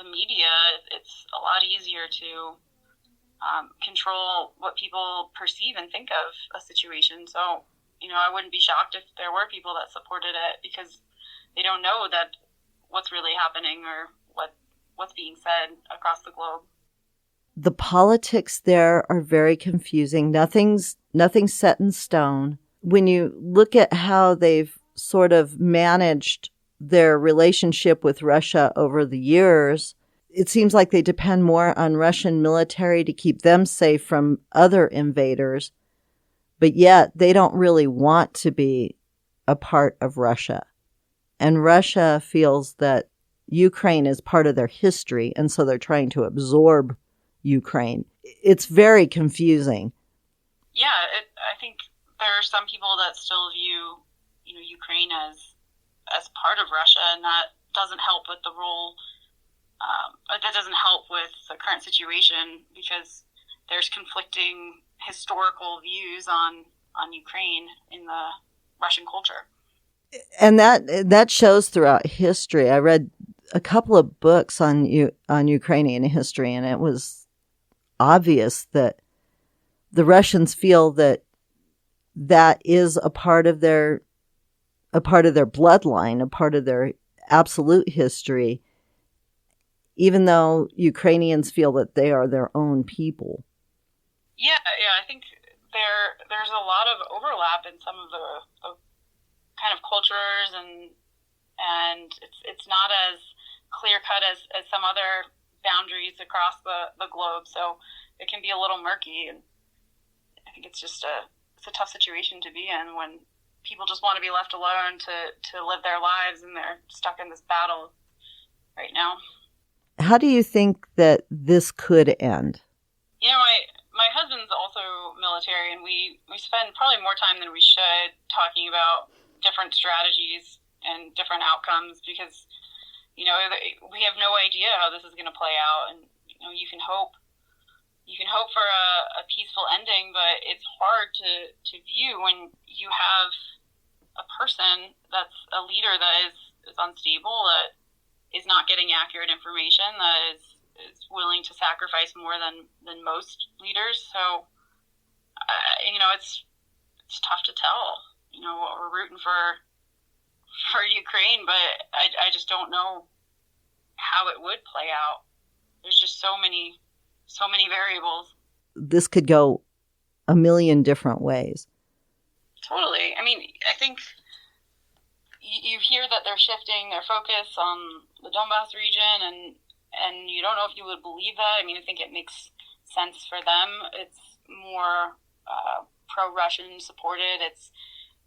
the media, it's a lot easier to control what people perceive and think of a situation. So, I wouldn't be shocked if there were people that supported it because they don't know that what's really happening or what's being said across the globe. The politics there are very confusing. Nothing's set in stone. When you look at how they've sort of managed their relationship with Russia over the years, it seems like they depend more on Russian military to keep them safe from other invaders, but yet they don't really want to be a part of Russia. And Russia feels that Ukraine is part of their history, and so they're trying to absorb Ukraine. It's very confusing. Yeah, I think there are some people that still view, Ukraine as part of Russia, and that doesn't help with the role. That doesn't help with the current situation because there's conflicting historical views on Ukraine in the Russian culture. And that shows throughout history. I read a couple of books on Ukrainian history, and it was obvious that the Russians feel that is a part of their bloodline, a part of their absolute history, even though Ukrainians feel that they are their own people. Yeah, I think there's a lot of overlap in some of the kind of cultures, and it's not as clear cut as some other boundaries across the globe, so it can be a little murky, and I think it's just it's a tough situation to be in when people just want to be left alone to live their lives, and they're stuck in this battle right now. How do you think that this could end? My husband's also military, and we spend probably more time than we should talking about different strategies and different outcomes because, we have no idea how this is going to play out, and, you can hope for a peaceful ending, but it's hard to view when you have a person that's a leader that is unstable, that is not getting accurate information, that is willing to sacrifice more than most leaders. So, it's tough to tell. We're rooting for Ukraine, but I just don't know how it would play out. There's just so many variables. This could go a million different ways. Totally. I think you hear that they're shifting their focus on the Donbass region, and you don't know if you would believe that. I think it makes sense for them. It's more pro-Russian supported. It's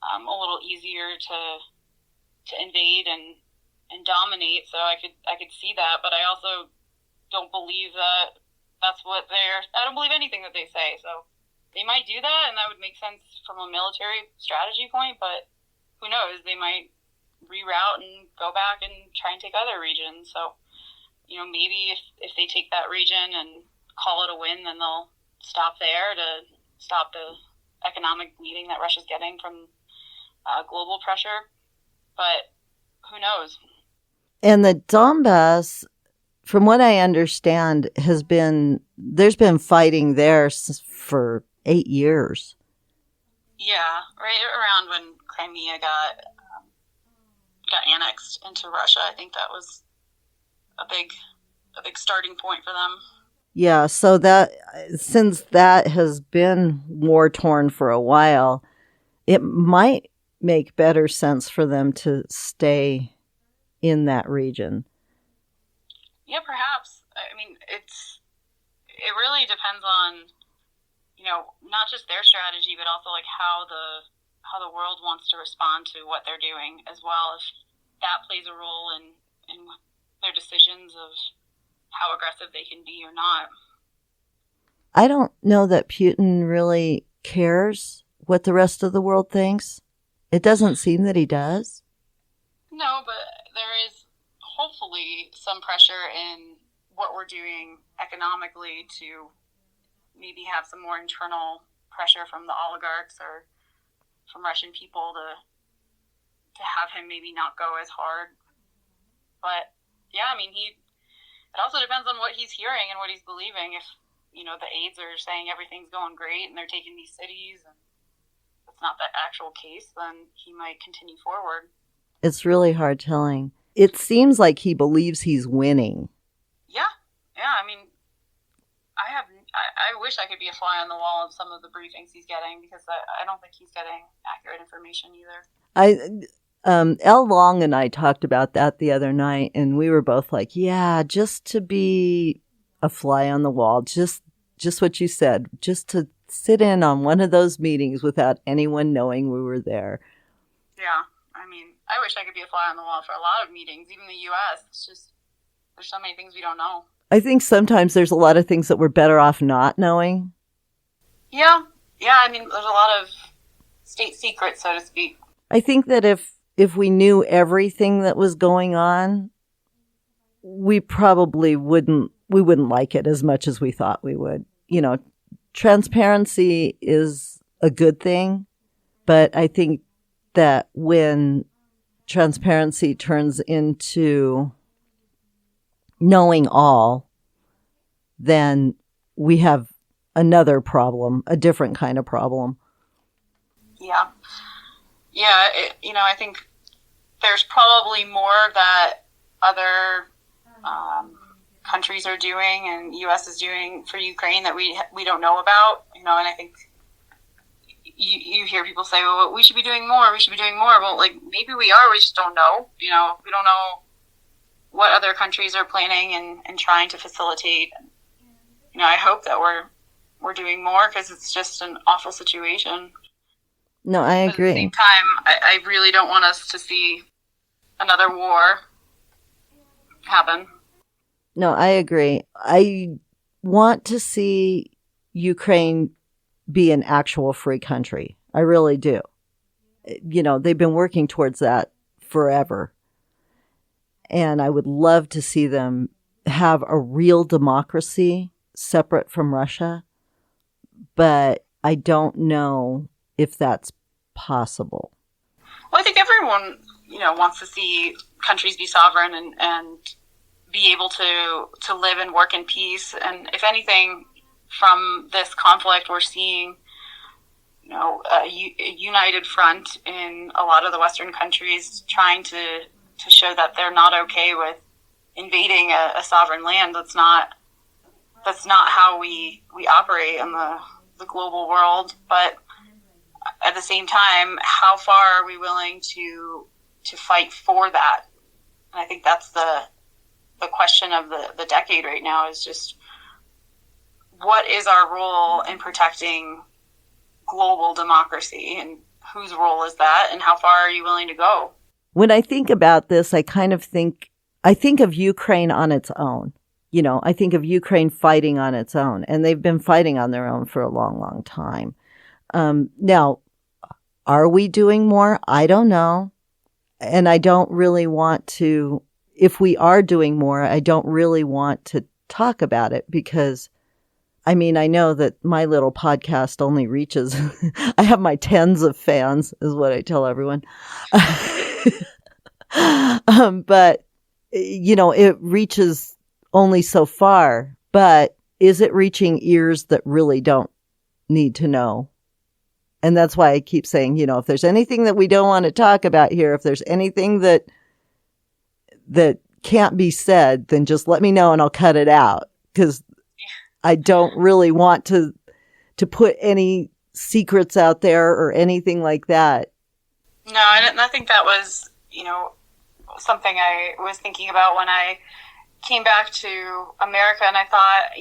a little easier to invade and dominate. So I could see that, but I also don't believe that that's what I don't believe anything that they say. So they might do that, and that would make sense from a military strategy point, but who knows? They might reroute and go back and try and take other regions. So, maybe if they take that region and call it a win, then they'll stop there to stop the economic bleeding that Russia's getting from global pressure. But who knows? And the Donbass, from what I understand, there's been fighting there for 8 years. Yeah, right around when Crimea got annexed into Russia. I think that was a big starting point for them. Yeah, so that since that has been war torn for a while, it might make better sense for them to stay in that region. Yeah, perhaps. It really depends on, not just their strategy, but also like how the world wants to respond to what they're doing as well. If that plays a role in their decisions of how aggressive they can be or not. I don't know that Putin really cares what the rest of the world thinks. It doesn't seem that he does. No, but there is hopefully some pressure in what we're doing economically to maybe have some more internal pressure from the oligarchs or from Russian people to have him maybe not go as hard. But yeah, it also depends on what he's hearing and what he's believing. If, the aides are saying everything's going great and they're taking these cities and it's not the actual case, then he might continue forward. It's really hard telling. It seems like he believes he's winning. Yeah. I mean, I wish I could be a fly on the wall of some of the briefings he's getting, because I don't think he's getting accurate information either. Elle Long and I talked about that the other night, and we were both like, yeah, just to be a fly on the wall, just what you said, just to sit in on one of those meetings without anyone knowing we were there. Yeah, I mean, I wish I could be a fly on the wall for a lot of meetings, even the U.S. It's just, there's so many things we don't know. I think sometimes there's a lot of things that we're better off not knowing. Yeah, I mean, there's a lot of state secrets, so to speak. I think that if we knew everything that was going on, we probably wouldn't like it as much as we thought we would. Transparency is a good thing, but I think that when transparency turns into knowing all, then we have another problem, a different kind of problem. Yeah. I think there's probably more that other countries are doing and U.S. is doing for Ukraine that we don't know about, and I think you hear people say, well, we should be doing more. Well, maybe we are, we just don't know. We don't know what other countries are planning and trying to facilitate. I hope that we're doing more, because it's just an awful situation. No, I agree. But at the same time, I really don't want us to see another war happen. No, I agree. I want to see Ukraine be an actual free country. I really do. They've been working towards that forever. And I would love to see them have a real democracy separate from Russia. But I don't know if that's possible. Well, I think everyone, wants to see countries be sovereign and be able to live and work in peace. And if anything, from this conflict, we're seeing, a united front in a lot of the Western countries trying to show that they're not okay with invading a sovereign land. That's not how we operate in the global world. But at the same time, how far are we willing to fight for that? And I think that's the question of the decade right now, is just, what is our role in protecting global democracy, and whose role is that, and how far are you willing to go? When I think about this, I think of Ukraine on its own. I think of Ukraine fighting on its own, and they've been fighting on their own for a long, long time. Now, are we doing more? I don't know. And I don't really want to, if we are doing more, I don't really want to talk about it, because I know that my little podcast only reaches, I have my tens of fans, is what I tell everyone. But, it reaches only so far. But is it reaching ears that really don't need to know? And that's why I keep saying, if there's anything that we don't want to talk about here, if there's anything that can't be said, then just let me know and I'll cut it out. Because I don't really want to put any secrets out there or anything like that. No, I think that was, something I was thinking about when I came back to America, and I thought,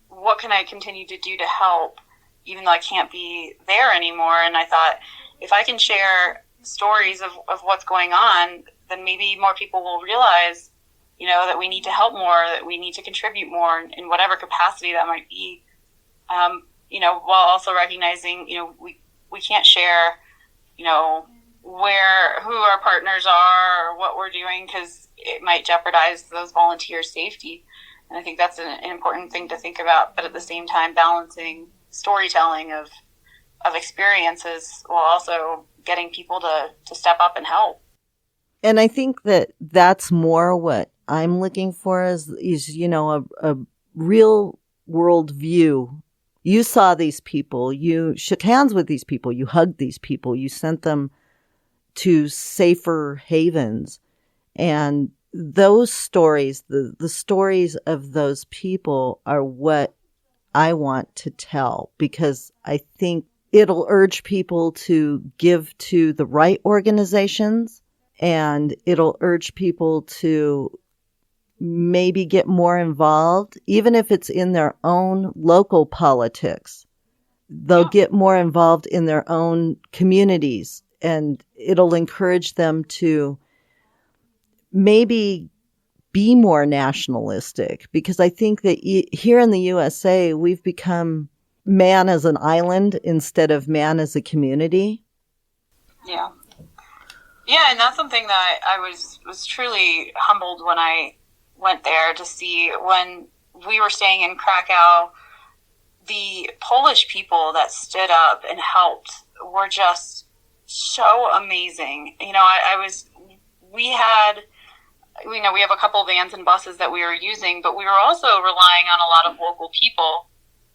what can I continue to do to help, even though I can't be there anymore? And I thought, if I can share stories of what's going on, then maybe more people will realize, that we need to help more, that we need to contribute more in whatever capacity that might be. While also recognizing, we can't share, who our partners are or what we're doing, because it might jeopardize those volunteers' safety. And I think that's an important thing to think about, but at the same time, balancing storytelling of experiences while also getting people to step up and help. And I think that that's more what I'm looking for is a real world view. You saw these people, you shook hands with these people, you hugged these people, you sent them to safer havens. And those stories, the stories of those people are what I want to tell, because I think it'll urge people to give to the right organizations, and it'll urge people to maybe get more involved, even if it's in their own local politics. They'll get more involved in their own communities, and it'll encourage them to maybe be more nationalistic, because I think that here in the USA, we've become man as an island instead of man as a community. Yeah. Yeah, and that's something that I was truly humbled when I went there to see. When we were staying in Krakow, the Polish people that stood up and helped were just so amazing. We have a couple vans and buses that we were using, but we were also relying on a lot of local people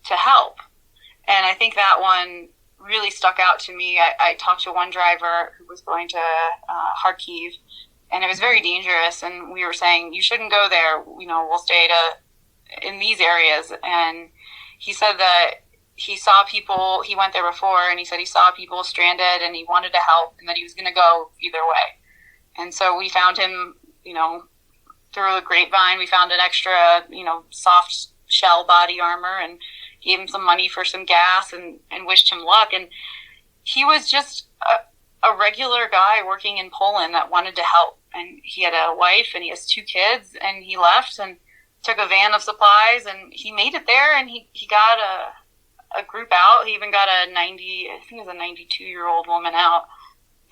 to help. And I think that one really stuck out to me. I talked to one driver who was going to Kharkiv, and it was very dangerous. And we were saying, you shouldn't go there. We'll stay in these areas. And he said that he saw people, he went there before, and he said he saw people stranded and he wanted to help, and that he was going to go either way. And so we found him, through a grapevine. We found an extra, soft shell body armor, and gave him some money for some gas and wished him luck. And he was just a regular guy working in Poland that wanted to help. And he had a wife and he has 2 kids, and he left and took a van of supplies, and he made it there, and he got a group out. He even got a 92-year-old woman out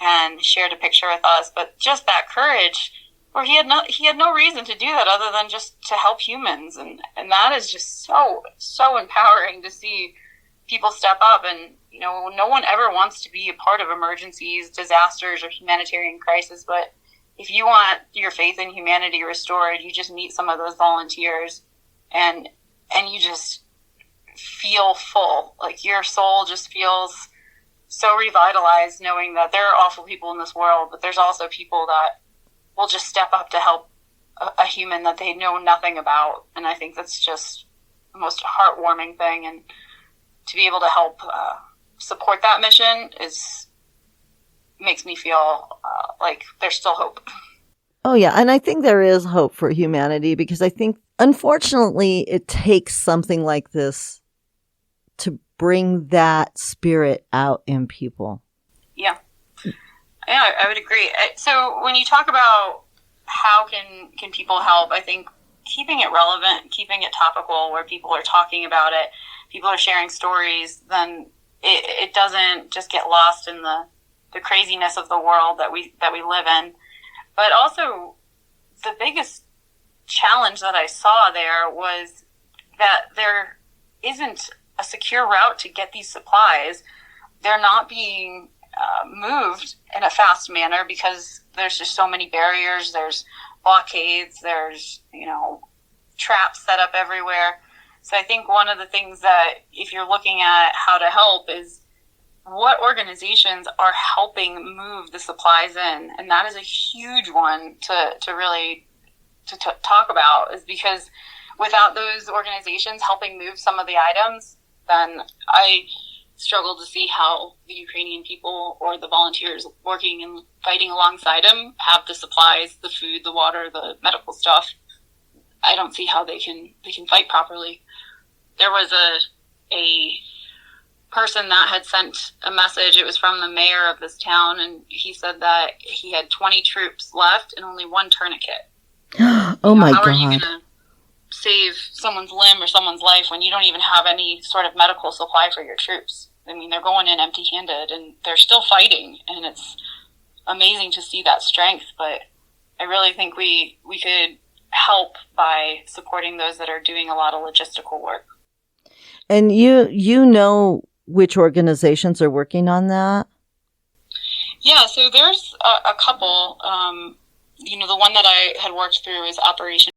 and shared a picture with us. But just that courage, where he had no reason to do that other than just to help humans. And that is just so empowering to see people step up. And, no one ever wants to be a part of emergencies, disasters, or humanitarian crisis. But if you want your faith in humanity restored, you just meet some of those volunteers, and you just feel full. Like your soul just feels so revitalized, knowing that there are awful people in this world, but there's also people that will just step up to help a human that they know nothing about. And I think that's just the most heartwarming thing. And to be able to help support that mission makes me feel like there's still hope. Oh, yeah. And I think there is hope for humanity, because I think, unfortunately, it takes something like this to bring that spirit out in people. Yeah. Yeah, I would agree. So when you talk about how can people help, I think keeping it relevant, keeping it topical, where people are talking about it, people are sharing stories, then it doesn't just get lost in the craziness of the world that we live in. But also, the biggest challenge that I saw there was that there isn't a secure route to get these supplies. They're not being moved in a fast manner because there's just so many barriers. There's blockades. There's, traps set up everywhere. So I think one of the things that, if you're looking at how to help, is what organizations are helping move the supplies in. And that is a huge one to really talk about, is because without those organizations helping move some of the items, then I struggle to see how the Ukrainian people or the volunteers working and fighting alongside them have the supplies, the food, the water, the medical stuff. I don't see how they can fight properly. There was a person that had sent a message. It was from the mayor of this town, and he said that he had 20 troops left and only 1 tourniquet. Oh my God. How are you going to save someone's limb or someone's life when you don't even have any sort of medical supply for your troops? I mean, they're going in empty-handed, and they're still fighting, and it's amazing to see that strength. But I really think we could help by supporting those that are doing a lot of logistical work. And you know which organizations are working on that? Yeah, so there's a couple. the one that I had worked through is Operation